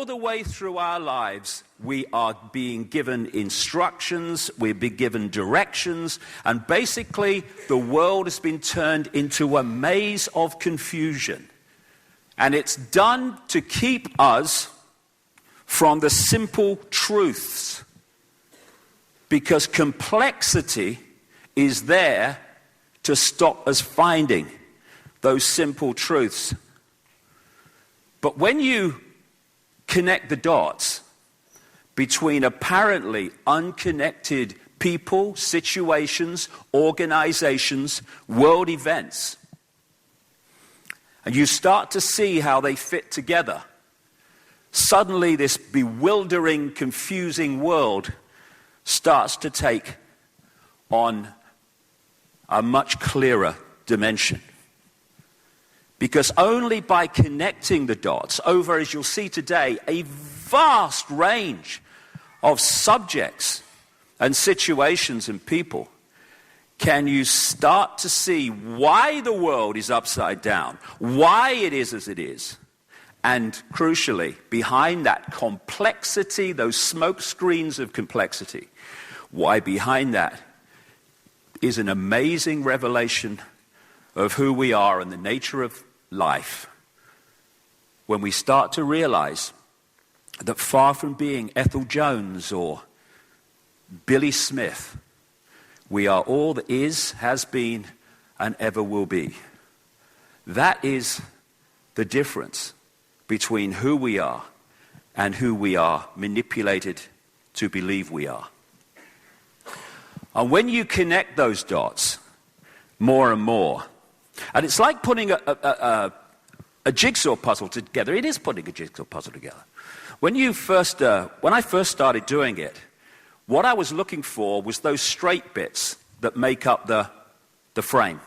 the way through our lives, we are being given instructions, we're being given directions, and basically the world has been turned into a maze of confusion. And it's done to keep us from the simple truths, because complexity is there to stop us finding those simple truths. But when you connect the dots between apparently unconnected people, situations, organizations, world events, and you start to see how they fit together, suddenly this bewildering, confusing world starts to take on a much clearer dimension. Because only by connecting the dots over, as you'll see today, a vast range of subjects and situations and people, can you start to see why the world is upside down, why it is as it is, and crucially, behind that complexity, those smoke screens of complexity, why behind that is an amazing revelation of who we are and the nature of life, when we start to realize that far from being Ethel Jones or Billy Smith, we are all that is, has been, and ever will be. That is the difference between who we are and who we are manipulated to believe we are. And when you connect those dots more and more, and it's like putting a jigsaw puzzle together. It is putting a jigsaw puzzle together. When I first started doing it, what I was looking for was those straight bits that make up the frame.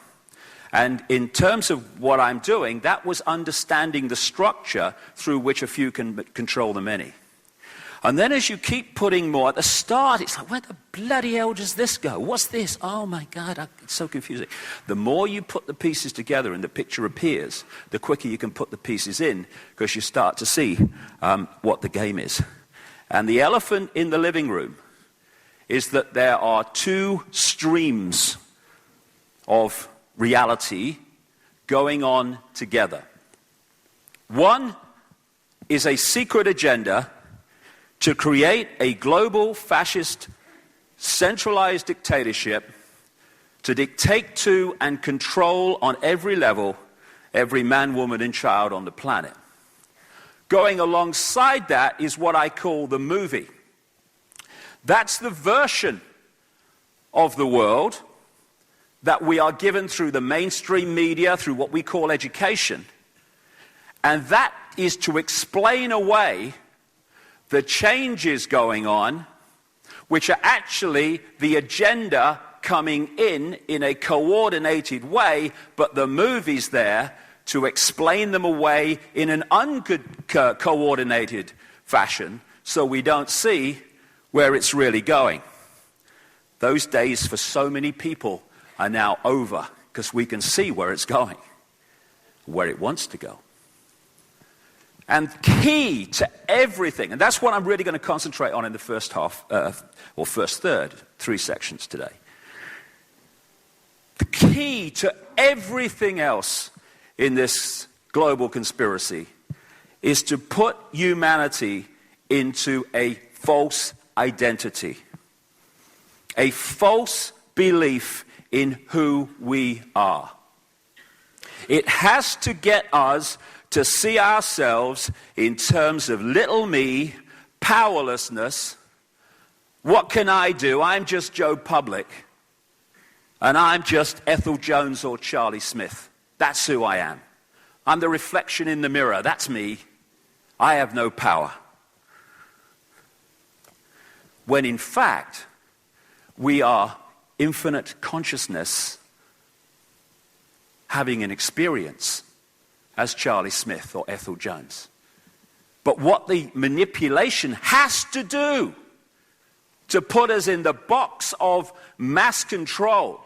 And in terms of what I'm doing, that was understanding the structure through which a few can control the many. And then as you keep putting more, at the start, it's like, where the bloody hell does this go? What's this? Oh my God, it's so confusing. The more you put the pieces together and the picture appears, the quicker you can put the pieces in, because you start to see what the game is. And the elephant in the living room is that there are two streams of reality going on together. One is a secret agenda to create a global fascist centralized dictatorship to dictate to and control on every level every man, woman, and child on the planet. Going alongside that is what I call the movie. That's the version of the world that we are given through the mainstream media, through what we call education. And that is to explain away the changes going on, which are actually the agenda coming in a coordinated way, but the movie's there to explain them away in an uncoordinated fashion, so we don't see where it's really going. Those days for so many people are now over, because we can see where it's going, where it wants to go. And key to everything, and that's what I'm really going to concentrate on in the first half, or first third, 3 sections today. The key to everything else in this global conspiracy is to put humanity into a false identity, a false belief in who we are. It has to get us to see ourselves in terms of little me, powerlessness. What can I do? I'm just Joe Public. And I'm just Ethel Jones or Charlie Smith. That's who I am. I'm the reflection in the mirror. That's me. I have no power. When in fact, we are infinite consciousness having an experience as Charlie Smith or Ethel Jones. But what the manipulation has to do to put us in the box of mass control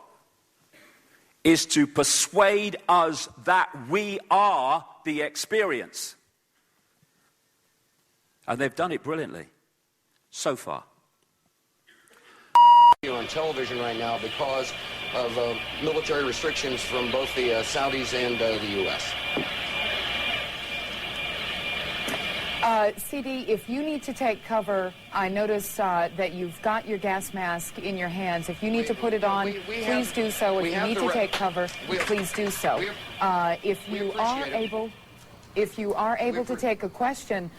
is to persuade us that we are the experience. And they've done it brilliantly, so far. On television right now because of military restrictions from both the Saudis and the U.S. CD, if you need to take cover, I notice that you've got your gas mask in your hands. If you need to put it on, please do so. If you need to take cover, please do so. If you are able to take a question,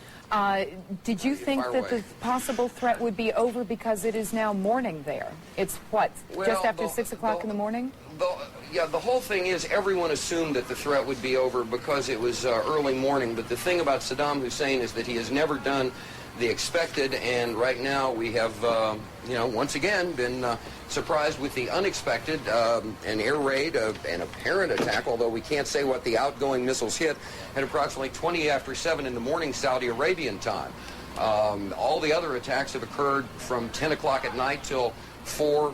did you think that the possible threat would be over because it is now morning there? It's what, just after 6 o'clock in the morning? Yeah, the whole thing is everyone assumed that the threat would be over because it was early morning. But the thing about Saddam Hussein is that he has never done the expected, and right now we have, once again been surprised with the unexpected, an air raid, an apparent attack, although we can't say what the outgoing missiles hit, at approximately 20 after 7 in the morning Saudi Arabian time. All the other attacks have occurred from 10 o'clock at night till 4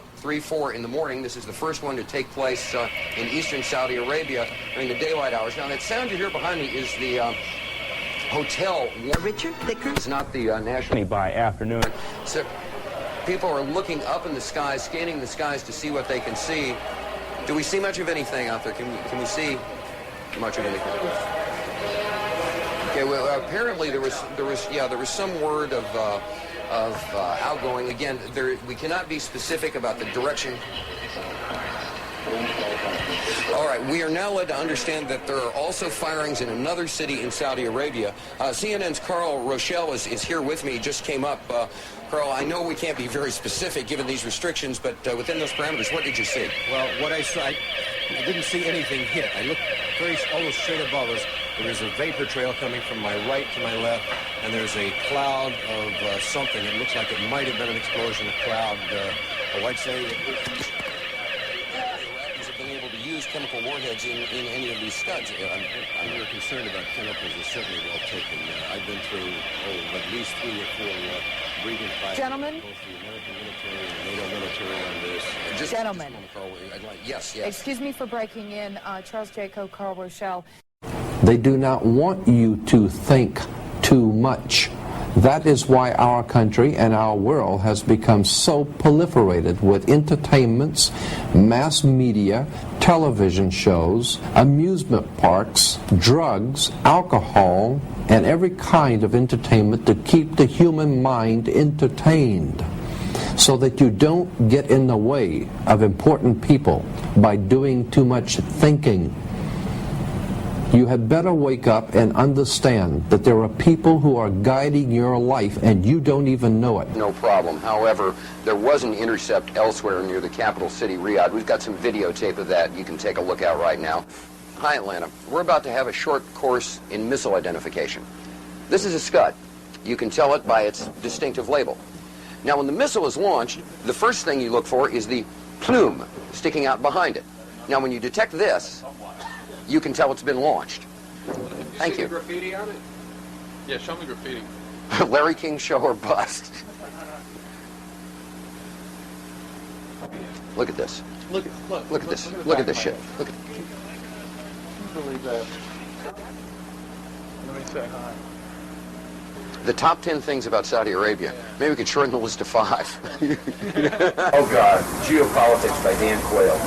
in the morning. This is the first one to take place in eastern Saudi Arabia during the daylight hours. Now, that sound you hear behind me is the hotel. Richard Thicker. It's not the national. By afternoon. So people are looking up in the skies, scanning the skies to see what they can see. Do we see much of anything out there? Can we see much of anything? Okay. Well, apparently there was some word of outgoing. Again, we cannot be specific about the direction. All right, we are now led to understand that there are also firings in another city in Saudi Arabia. CNN's Carl Rochelle is here with me. He just came up. Carl, I know we can't be very specific given these restrictions, but within those parameters, what did you see? Well, what I saw, I didn't see anything hit. I looked almost straight above us. There was a vapor trail coming from my right to my left, and there's a cloud of something. It looks like it might have been an explosion, a cloud. I'd say chemical warheads in any of these scuds. I'm very concerned about chemicals. Are certainly well taken. I've been through at least 3 or 4 breathing fights. Gentlemen? Both the American military and NATO military on this. Gentlemen. Yes. Excuse me for breaking in. Charles Jaco, Carl Rochelle. They do not want you to think too much. That is why our country and our world has become so proliferated with entertainments, mass media, television shows, amusement parks, drugs, alcohol, and every kind of entertainment to keep the human mind entertained, so that you don't get in the way of important people by doing too much thinking. You had better wake up and understand that there are people who are guiding your life and you don't even know it. No problem. However, there was an intercept elsewhere near the capital city, Riyadh. We've got some videotape of that you can take a look at right now. Hi, Atlanta. We're about to have a short course in missile identification. This is a Scud. You can tell it by its distinctive label. Now, when the missile is launched, the first thing you look for is the plume sticking out behind it. Now, when you detect this, you can tell it's been launched. Thank you. Graffiti on it? Yeah, show me graffiti. Larry King show or bust. Look at this. Look at this. Look at this shit. Look at. Can you believe that? Let me say hi. The top 10 things about Saudi Arabia. Maybe we could shorten the list to 5. Oh God, Geopolitics by Dan Quayle.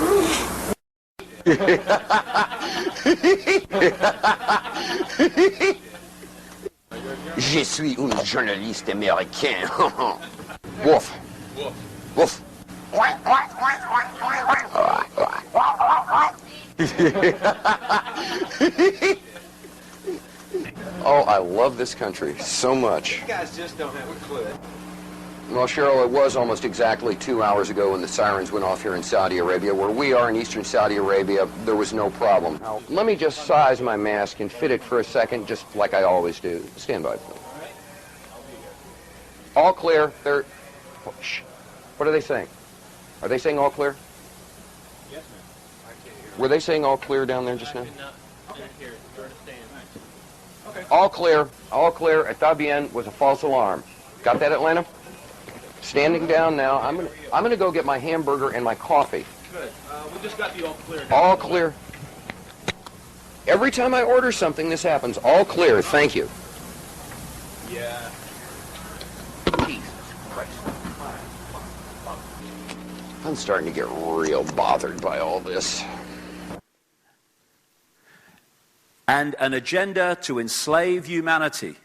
Je suis un journaliste américain. Woof. Woof. Oh, I love this country so much. You guys just don't have a clue. Well, Cheryl, it was almost exactly 2 hours ago when the sirens went off here in Saudi Arabia. Where we are in eastern Saudi Arabia, there was no problem. Now, let me just size my mask and fit it for a second, just like I always do. Stand by, please. All clear. They're... Oh, shh. What are they saying? Are they saying all clear? Yes, ma'am. I can't hear. Were they saying all clear down there just now? I did not hear it. Understand. Okay. All clear. All clear. Está bien was a false alarm. Got that, Atlanta? Standing down now. I'm gonna go get my hamburger and my coffee. Good. We just got the all clear. All clear. Every time I order something, this happens. All clear. Thank you. Yeah. Jesus Christ. I'm starting to get real bothered by all this. And an agenda to enslave humanity.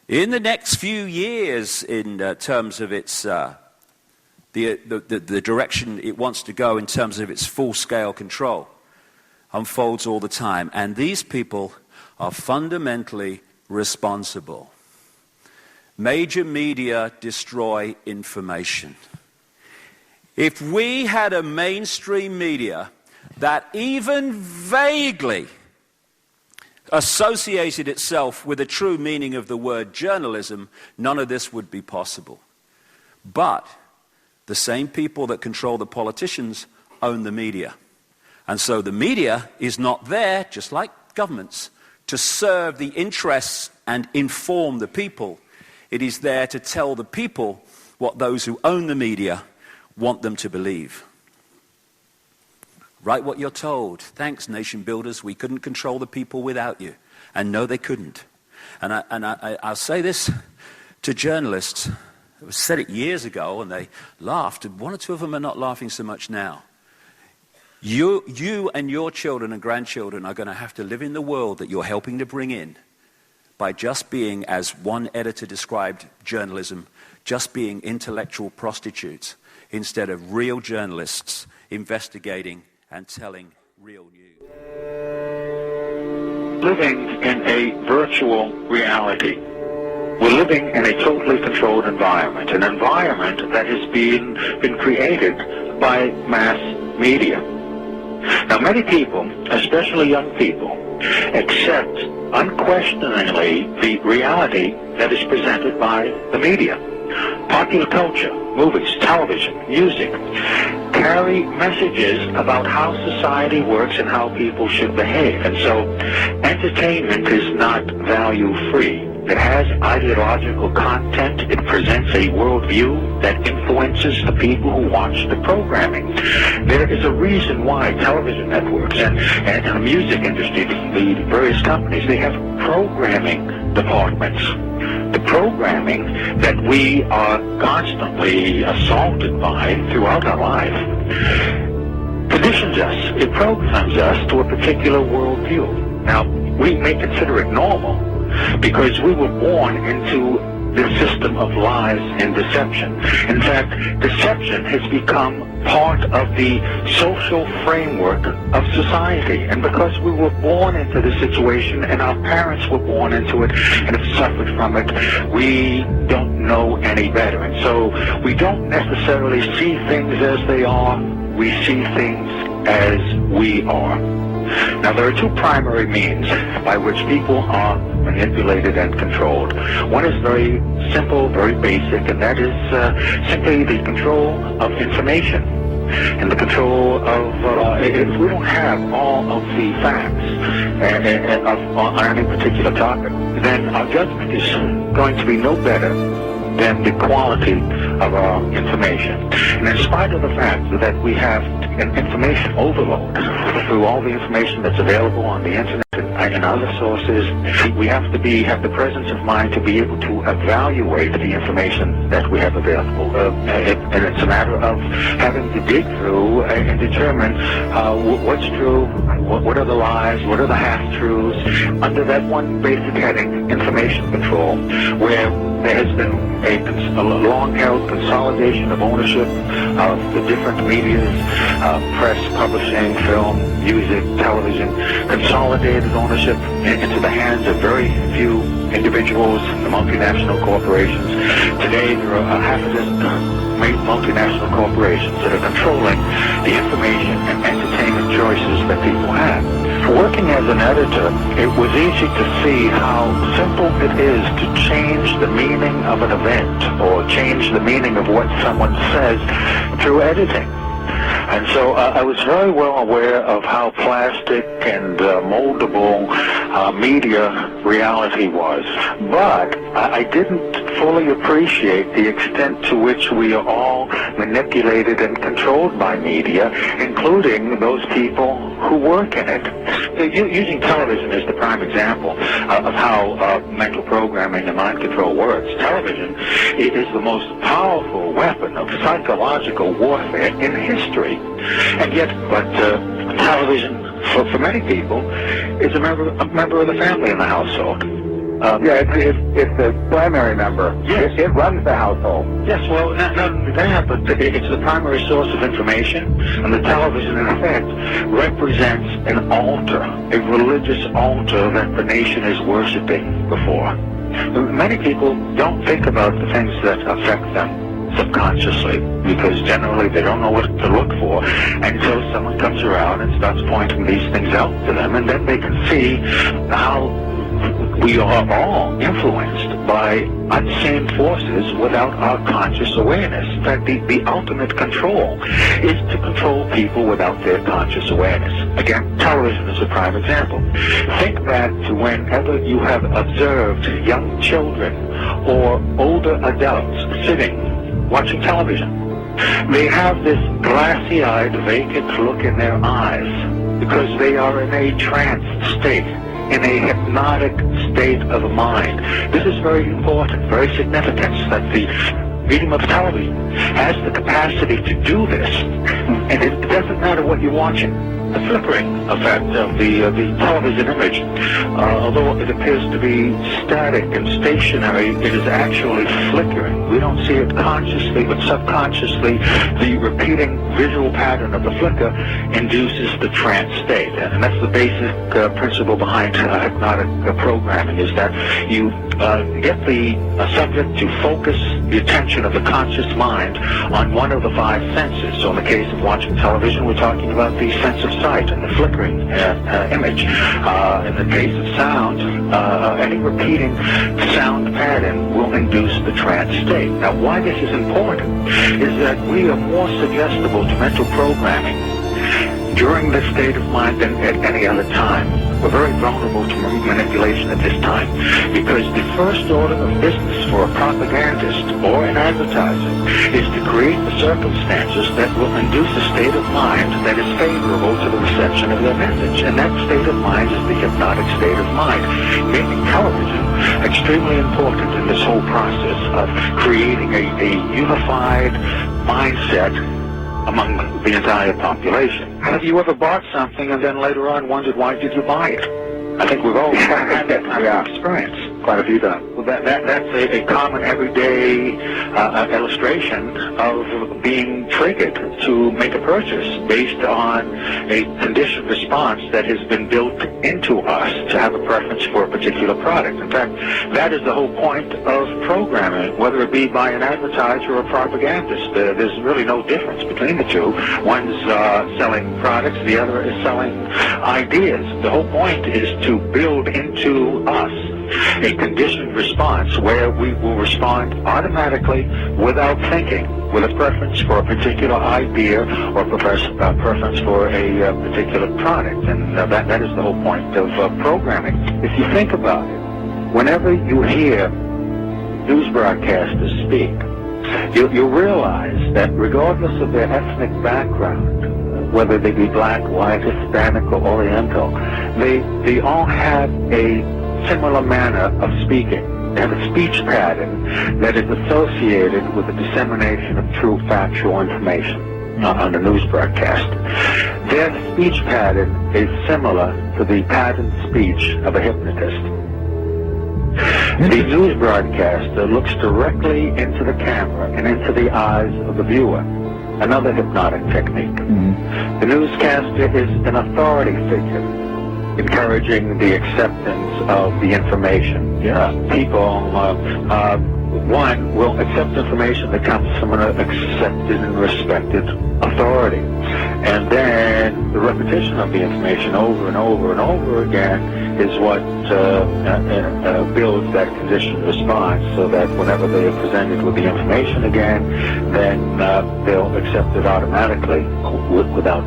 In the next few years, in terms of its the direction it wants to go in terms of its full-scale control, unfolds all the time. And these people are fundamentally responsible. Major media destroy information. If we had a mainstream media that even vaguely associated itself with the true meaning of the word journalism, none of this would be possible. But the same people that control the politicians own the media. And so the media is not there, just like governments, to serve the interests and inform the people. It is there to tell the people what those who own the media want them to believe. Write what you're told. Thanks, nation builders. We couldn't control the people without you. And no, they couldn't. And I'll say this to journalists. I said it years ago, and they laughed. And one or two of them are not laughing so much now. You and your children and grandchildren are going to have to live in the world that you're helping to bring in by just being, as one editor described journalism, just being intellectual prostitutes instead of real journalists investigating and telling real news. Living in a virtual reality. We're living in a totally controlled environment, an environment that has been created by mass media. Now, many people, especially young people, accept unquestioningly the reality that is presented by the media. Popular culture, movies, television, music, carry messages about how society works and how people should behave. And so entertainment is not value-free. It has ideological content. It presents a worldview that influences the people who watch the programming. There is a reason why television networks and the music industry, the various companies, they have programming departments. The programming that we are constantly assaulted by throughout our life conditions us. It programs us to a particular worldview. Now, we may consider it normal because we were born into the system of lies and deception. In fact, deception has become part of the social framework of society. And because we were born into the situation and our parents were born into it and have suffered from it, we don't know any better. And so we don't necessarily see things as they are. We see things as we are. Now, there are two primary means by which people are manipulated and controlled. One is very simple, very basic, and that is simply the control of information and the control of, if we don't have all of the facts on any particular topic, then our judgment is going to be no better than the quality of our information. And in spite of the fact that we have an information overload through all the information that's available on the internet and other sources, we have to have the presence of mind to be able to evaluate the information that we have available. And it's a matter of having to dig through and determine what's true, what are the lies, what are the half-truths, under that one basic heading, information control, where there has been a long-held consolidation of ownership of the different medias, press, publishing, film, music, television, consolidated ownership into the hands of very few individuals, the multinational corporations. Today, there are half a dozen multinational corporations that are controlling the information and entertainment choices that people have. Working as an editor, it was easy to see how simple it is to change the meaning of an event or change the meaning of what someone says through editing. And so I was very well aware of how plastic and moldable media reality was. But I didn't fully appreciate the extent to which we are all manipulated and controlled by media, including those people who work in it. Using television as the prime example of how mental programming and mind control works. Television is the most powerful weapon of psychological warfare in history. And yet, television, for many people, is a member of the family in the household. It's the primary member. Yes. It runs the household. Yes, well, not only that, but it's the primary source of information, and the television, in effect, represents an altar, a religious altar that the nation is worshiping before. Many people don't think about the things that affect them subconsciously, because generally they don't know what to look for until someone comes around and starts pointing these things out to them, and then they can see how we are all influenced by unseen forces without our conscious awareness. In fact, the ultimate control is to control people without their conscious awareness. Again, television is a prime example. Think back to whenever you have observed young children or older adults sitting, watching television. They have this glassy-eyed, vacant look in their eyes because they are in a trance state, in a hypnotic state of mind. This is very important, very significant, that the medium of television has the capacity to do this. And it doesn't matter what you're watching. The flickering effect of the television image, although it appears to be static and stationary, it is actually flickering. We don't see it consciously, but subconsciously, the repeating visual pattern of the flicker induces the trance state. And that's the basic principle behind hypnotic programming, is that you get the subject to focus the attention of the conscious mind on one of the five senses. So in the case of watching television, we're talking about the sense of sight and the flickering image. In the case of sound, any repeating sound pattern will induce the trance state. Now, why this is important is that we are more suggestible to mental programming during this state of mind than at any other time. We're very vulnerable to manipulation at this time, because the first order of business for a propagandist or an advertiser is to create the circumstances that will induce a state of mind that is favorable to the reception of their message. And that state of mind is the hypnotic state of mind, making television extremely important in this whole process of creating a unified mindset among the entire population. Have you ever bought something and then later on wondered, why did you buy it? I think we've all had that kind of experience. Quite a few times. Well, that's a common everyday illustration of being triggered to make a purchase based on a conditioned response that has been built into us to have a preference for a particular product. In fact, that is the whole point of programming, whether it be by an advertiser or a propagandist. There's really no difference between the two. One's selling products, the other is selling ideas. The whole point is to build into us a conditioned response where we will respond automatically without thinking, with a preference for a particular idea or a preference for a particular product. And that is the whole point of programming. If you think about it, whenever you hear news broadcasters speak, you'll realize that regardless of their ethnic background, whether they be black, white, Hispanic, or Oriental, they all have a similar manner of speaking. They have a speech pattern that is associated with the dissemination of true factual information on the news broadcast. Their speech pattern is similar to the pattern speech of a hypnotist. The news broadcaster looks directly into the camera and into the eyes of the viewer. Another hypnotic technique. Mm-hmm. The newscaster is an authority figure, encouraging the acceptance of the information. People, one, will accept information that comes from an accepted and respected authority. And then the repetition of the information over and over and over again is what builds that conditioned response, so that whenever they are presented with the information again, then they'll accept it automatically without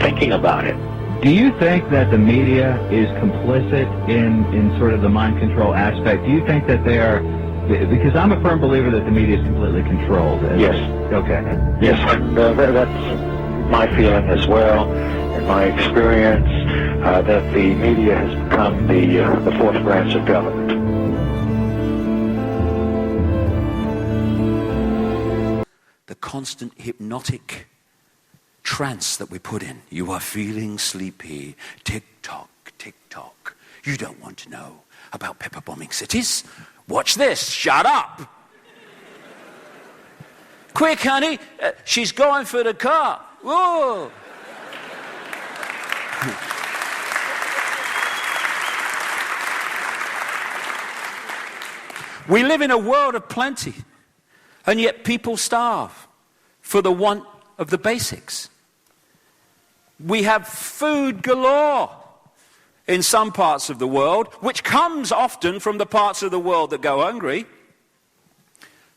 thinking about it. Do you think that the media is complicit in sort of the mind control aspect? Do you think that they are, because I'm a firm believer that the media is completely controlled. Yes. Okay. Yes, and that's my feeling as well, in my experience, that the media has become the fourth branch of government. The constant hypnotic trance that we put in. You are feeling sleepy. Tick-tock, tick-tock. You don't want to know about pepper bombing cities? Watch this. Shut up. Quick, honey. She's going for the car. Whoa. We live in a world of plenty, and yet people starve for the want of the basics. We have food galore in some parts of the world, which comes often from the parts of the world that go hungry.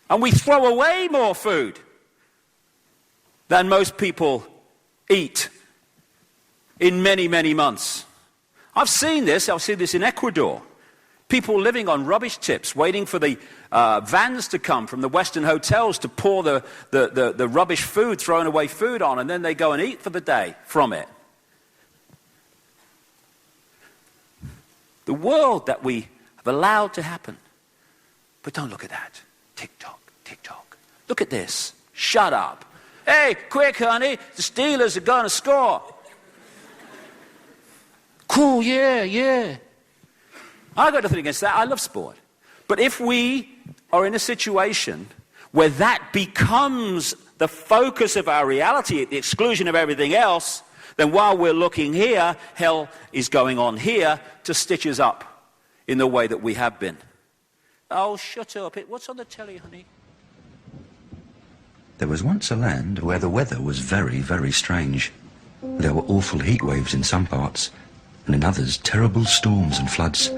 And we throw away more food than most people eat in many, many months. I've seen this in Ecuador. People living on rubbish tips, waiting for the vans to come from the Western hotels to pour the rubbish food, thrown away food on, and then they go and eat for the day from it. The world that we have allowed to happen. But don't look at that. Tick-tock, tick-tock. Look at this. Shut up. Hey, quick, honey. The Steelers are going to score. Cool, yeah. I've got nothing against that. I love sport. But if we are in a situation where that becomes the focus of our reality at the exclusion of everything else, then while we're looking here, hell is going on here to stitch us up in the way that we have been. Oh, shut up. What's on the telly, honey? There was once a land where the weather was very, very strange. There were awful heat waves in some parts, and in others terrible storms and floods.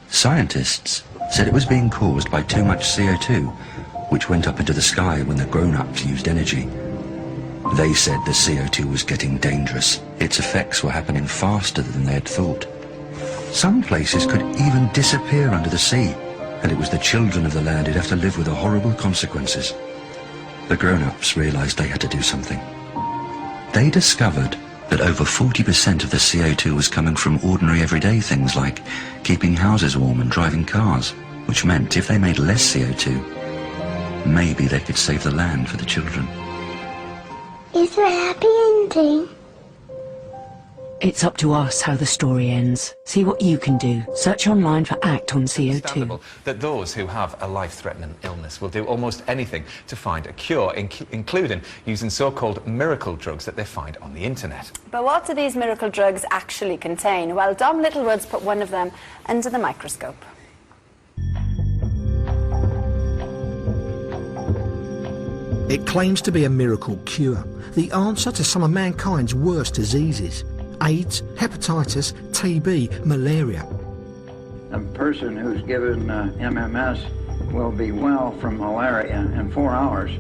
Scientists said it was being caused by too much CO2, which went up into the sky when the grown-ups used energy. They said the CO2 was getting dangerous. Its effects were happening faster than they had thought. Some places could even disappear under the sea, and it was the children of the land who'd have to live with the horrible consequences. The grown-ups realized they had to do something. They discovered that over 40% of the CO2 was coming from ordinary everyday things like keeping houses warm and driving cars, which meant if they made less CO2, maybe they could save the land for the children. Is there a happy ending? It's up to us how the story ends. See what you can do. Search online for ACT on CO2. That those who have a life-threatening illness will do almost anything to find a cure, including using so-called miracle drugs that they find on the internet. But what do these miracle drugs actually contain? Well, Dom Littlewoods put one of them under the microscope. It claims to be a miracle cure, the answer to some of mankind's worst diseases. AIDS, hepatitis, TB, malaria. A person who's given MMS will be well from malaria in 4 hours.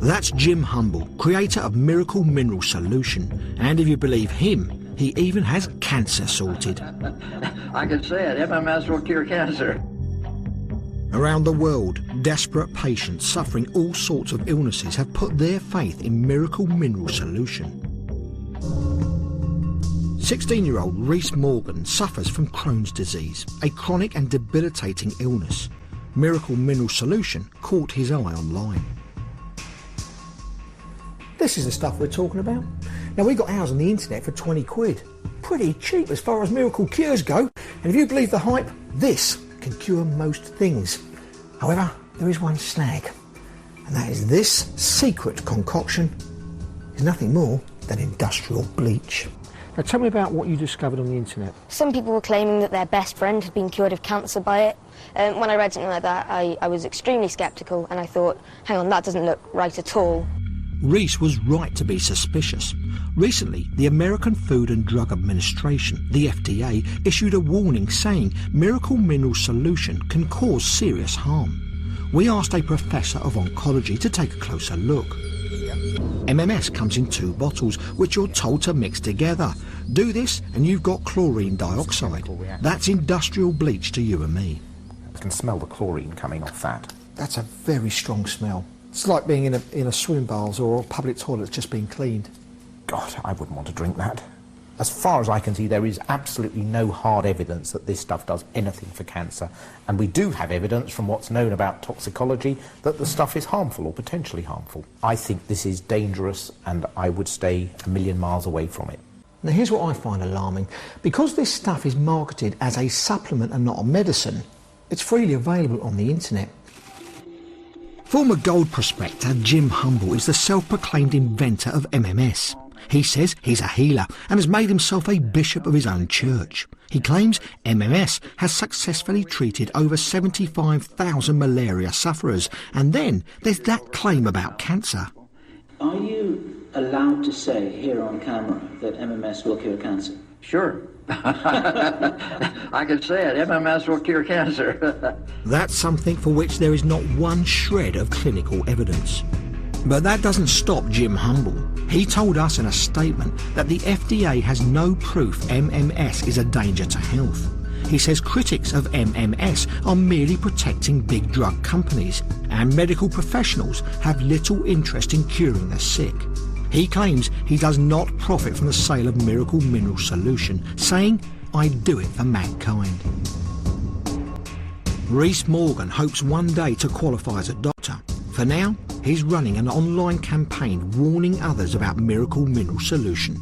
That's Jim Humble, creator of Miracle Mineral Solution. And if you believe him, he even has cancer sorted. I could say it, MMS will cure cancer. Around the world, desperate patients suffering all sorts of illnesses have put their faith in Miracle Mineral Solution. 16-year-old Reese Morgan suffers from Crohn's disease, a chronic and debilitating illness. Miracle Mineral Solution caught his eye online. This is the stuff we're talking about. Now, we got ours on the internet for 20 quid. Pretty cheap as far as miracle cures go. And if you believe the hype, this can cure most things. However, there is one snag. And that is this secret concoction is nothing more than industrial bleach. Now tell me about what you discovered on the internet. Some people were claiming that their best friend had been cured of cancer by it. When I read something like that, I was extremely sceptical, and I thought, hang on, that doesn't look right at all. Reese was right to be suspicious. Recently, the American Food and Drug Administration, the FDA, issued a warning saying Miracle Mineral Solution can cause serious harm. We asked a professor of oncology to take a closer look. MMS comes in 2 bottles, which you're told to mix together. Do this and you've got chlorine dioxide. That's industrial bleach to you and me. You can smell the chlorine coming off that. That's a very strong smell. It's like being in a swimming bath or a public toilet that's just been cleaned. God, I wouldn't want to drink that. As far as I can see, there is absolutely no hard evidence that this stuff does anything for cancer. And we do have evidence from what's known about toxicology that the stuff is harmful or potentially harmful. I think this is dangerous and I would stay a million miles away from it. Now here's what I find alarming. Because this stuff is marketed as a supplement and not a medicine, it's freely available on the internet. Former gold prospector Jim Humble is the self-proclaimed inventor of MMS. He says he's a healer and has made himself a bishop of his own church. He claims MMS has successfully treated over 75,000 malaria sufferers. And then there's that claim about cancer. Are you allowed to say here on camera that MMS will cure cancer? Sure. I can say it, MMS will cure cancer. That's something for which there is not one shred of clinical evidence. But that doesn't stop Jim Humble. He told us in a statement that the FDA has no proof MMS is a danger to health. He says critics of MMS are merely protecting big drug companies, and medical professionals have little interest in curing the sick. He claims he does not profit from the sale of miracle mineral solution, saying, "I do it for mankind." Rhys Morgan hopes one day to qualify as a doctor. For now, he's running an online campaign warning others about miracle mineral solution.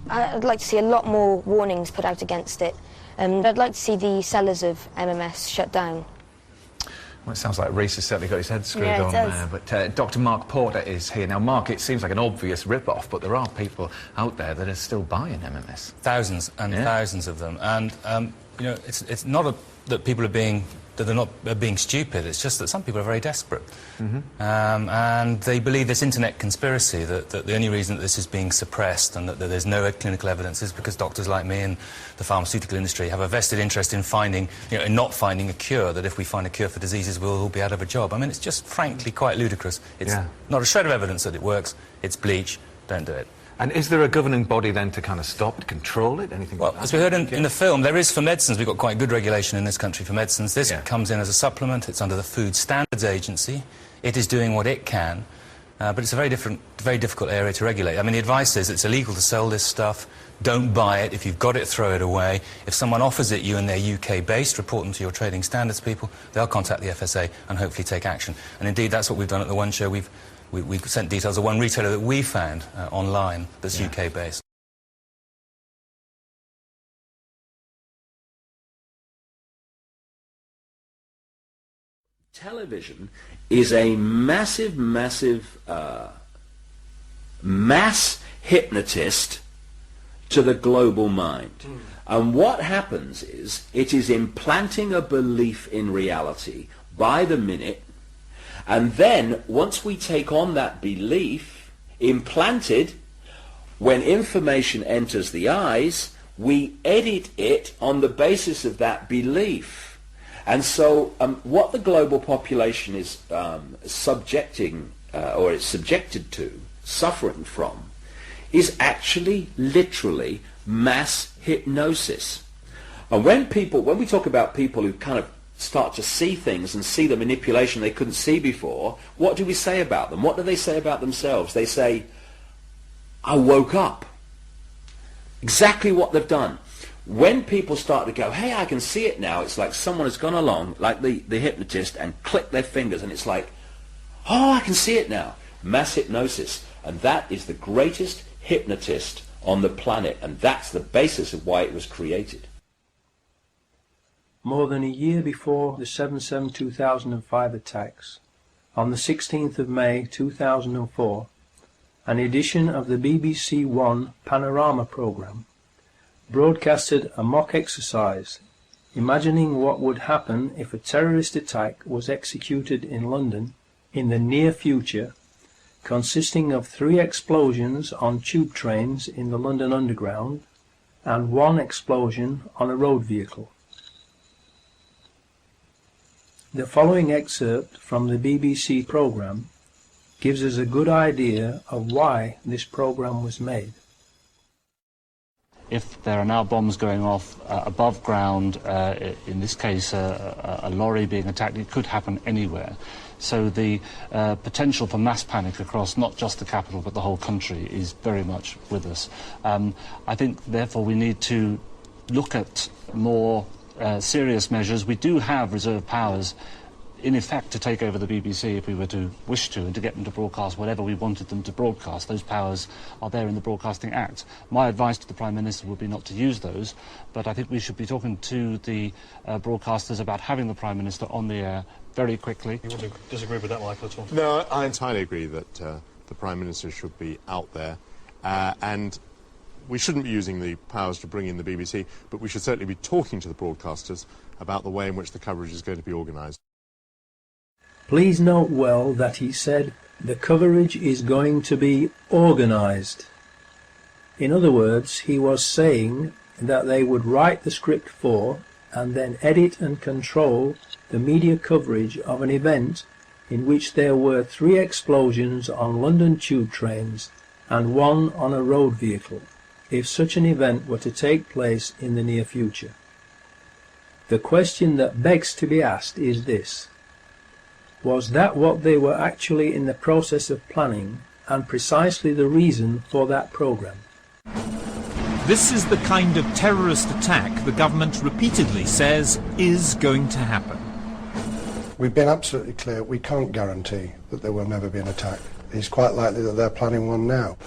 I'd like to see a lot more warnings put out against it. I'd like to see the sellers of MMS shut down. Well, it sounds like Rhys has certainly got his head screwed Yeah, it on does. there. But Dr. Mark Porter is here. Now, Mark, it seems like an obvious rip-off, but there are people out there that are still buying MMS. Thousands and thousands of them. And, you know, it's not that people are being stupid, it's just that some people are very desperate. And they believe this internet conspiracy that the only reason that this is being suppressed and that there's no clinical evidence is because doctors like me and the pharmaceutical industry have a vested interest in finding, you know, in not finding a cure, that if we find a cure for diseases we'll all be out of a job. I mean, it's just frankly quite ludicrous. It's not a shred of evidence that it works. It's bleach. Don't do it. And is there a governing body then to kind of stop, control it, anything like that? As we heard in the film, there is for medicines. We've got quite good regulation in this country for medicines. This comes in as a supplement. It's under the Food Standards Agency. It is doing what it can, but it's a very difficult area to regulate. I mean, the advice is it's illegal to sell this stuff. Don't buy it. If you've got it, throw it away. If someone offers it you and they're UK-based, report them to your trading standards people. They'll contact the FSA and hopefully take action. And indeed, that's what we've done at the One Show. We've sent details of one retailer that we found online that's UK-based. Television is a massive mass hypnotist to the global mind. And what happens is it is implanting a belief in reality by the minute. And then, once we take on that belief, implanted, when information enters the eyes, we edit it on the basis of that belief. And so what the global population is subjected to, suffering from, is actually, literally, mass hypnosis. And when we talk about people who kind of start to see things and see the manipulation they couldn't see before, what do we say about them? What do they say about themselves? They say, I woke up. Exactly what they've done. When people start to go, hey, I can see it now, it's like someone has gone along, like the hypnotist, and clicked their fingers, and it's like, oh, I can see it now. Mass hypnosis. And that is the greatest hypnotist on the planet, and that's the basis of why it was created. More than a year before the 7/7/2005 attacks, on the 16th of May 2004, an edition of the BBC One Panorama programme broadcasted a mock exercise imagining what would happen if a terrorist attack was executed in London in the near future, consisting of 3 explosions on tube trains in the London Underground and 1 explosion on a road vehicle. The following excerpt from the BBC programme gives us a good idea of why this programme was made. if there are now bombs going off above ground, in this case a lorry being attacked, it could happen anywhere. So the potential for mass panic across not just the capital but the whole country is very much with us. I think therefore we need to look at more serious measures. We do have reserve powers in effect to take over the BBC if we were to wish to, and to get them to broadcast whatever we wanted them to broadcast. Those powers are there in the Broadcasting Act. My advice to the Prime Minister would be not to use those, but I think we should be talking to the broadcasters about having the Prime Minister on the air very quickly. You want to disagree with that, Michael, at all? No, I entirely agree that the Prime Minister should be out there, and we shouldn't be using the powers to bring in the BBC, but we should certainly be talking to the broadcasters about the way in which the coverage is going to be organised. Please note well that he said the coverage is going to be organised. In other words, he was saying that they would write the script for and then edit and control the media coverage of an event in which there were 3 explosions on London tube trains and 1 on a road vehicle, if such an event were to take place in the near future. The question that begs to be asked is this: was that what they were actually in the process of planning, and precisely the reason for that programme? This is the kind of terrorist attack the government repeatedly says is going to happen. We've been absolutely clear, we can't guarantee that there will never be an attack. It's quite likely that they're planning one now.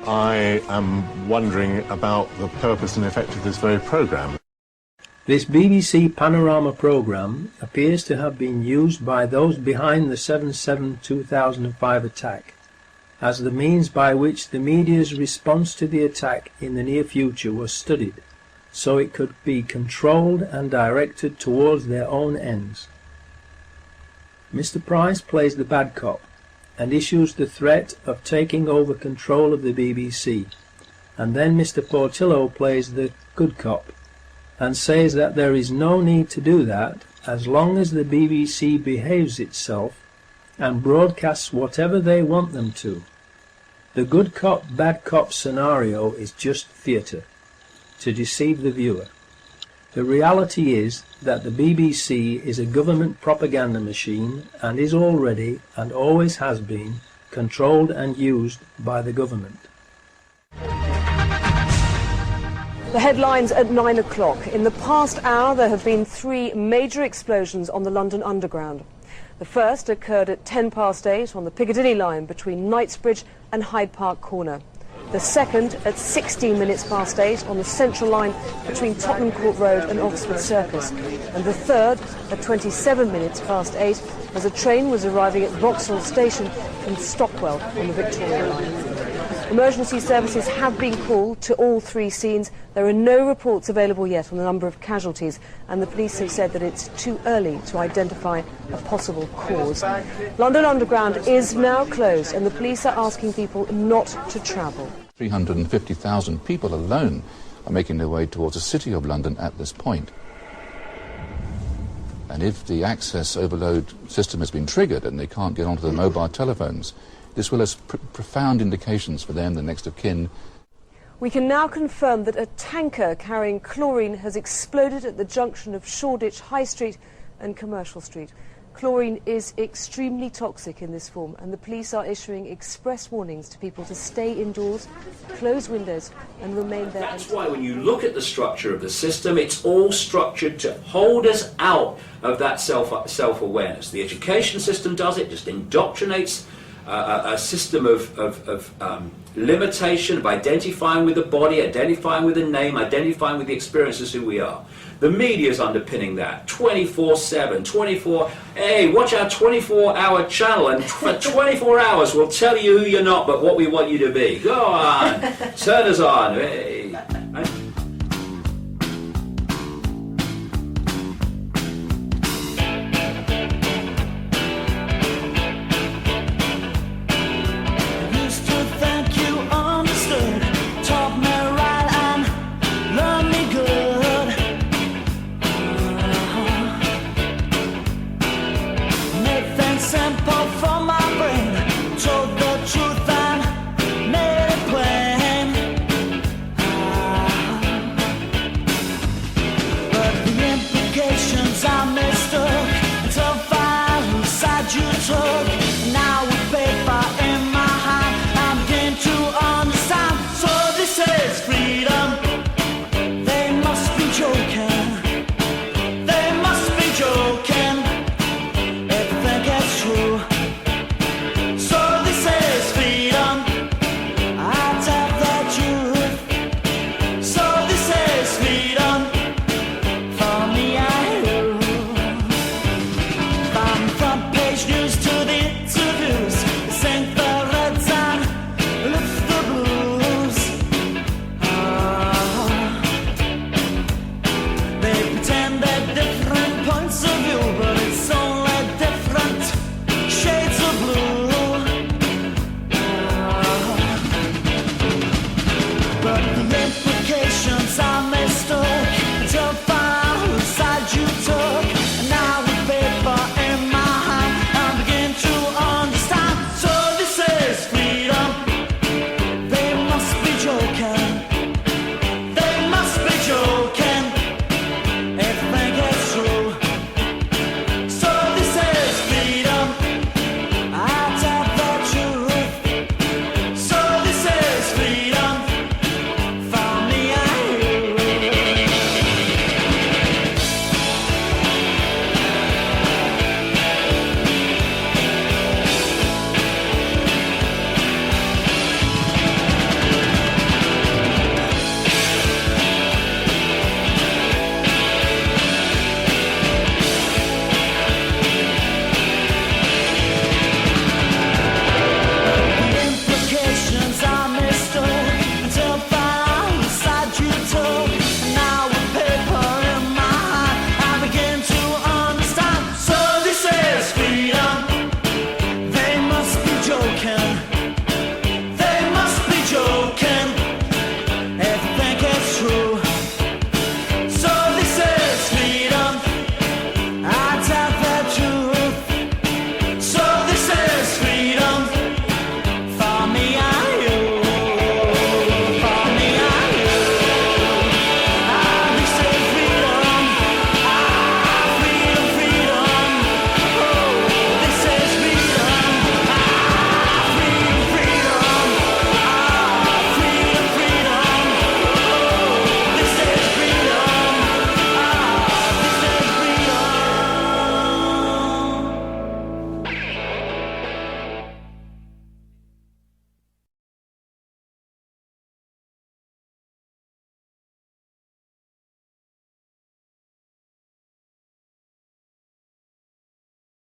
I am wondering about the purpose and effect of this very programme. This BBC Panorama programme appears to have been used by those behind the 7/7/2005 attack as the means by which the media's response to the attack in the near future was studied, so it could be controlled and directed towards their own ends. Mr. Price plays the bad cop and issues the threat of taking over control of the BBC, and then Mr. Portillo plays the good cop and says that there is no need to do that as long as the BBC behaves itself and broadcasts whatever they want them to. The good cop, bad cop scenario is just theatre, to deceive the viewer. The reality is that the BBC is a government propaganda machine and is already, and always has been, controlled and used by the government. The headlines at 9 o'clock. In the past hour, there have been 3 major explosions on the London Underground. The first occurred at 8:10 on the Piccadilly line between Knightsbridge and Hyde Park Corner. The second at 8:16 on the Central line between Tottenham Court Road and Oxford Circus. And the third at 8:27 as a train was arriving at Vauxhall Station in Stockwell on the Victoria line. Emergency services have been called to all 3 scenes. There are no reports available yet on the number of casualties, and the police have said that it's too early to identify a possible cause. London Underground is now closed, and the police are asking people not to travel. 350,000 people alone are making their way towards the City of London at this point. And if the access overload system has been triggered and they can't get onto their mobile telephones, this will have profound indications for them, the next of kin. We can now confirm that a tanker carrying chlorine has exploded at the junction of Shoreditch High Street and Commercial Street. Chlorine is extremely toxic in this form, and the police are issuing express warnings to people to stay indoors, close windows and remain there. That's why when you look at the structure of the system, it's all structured to hold us out of that self-awareness. The education system does it, just indoctrinates a system of limitation, of identifying with the body, identifying with the name, identifying with the experiences who we are. The media is underpinning that 24/7, hey, watch our 24-hour channel, and for 24 hours we'll tell you who you're not but what we want you to be. Go on, turn us on. Hey. want you to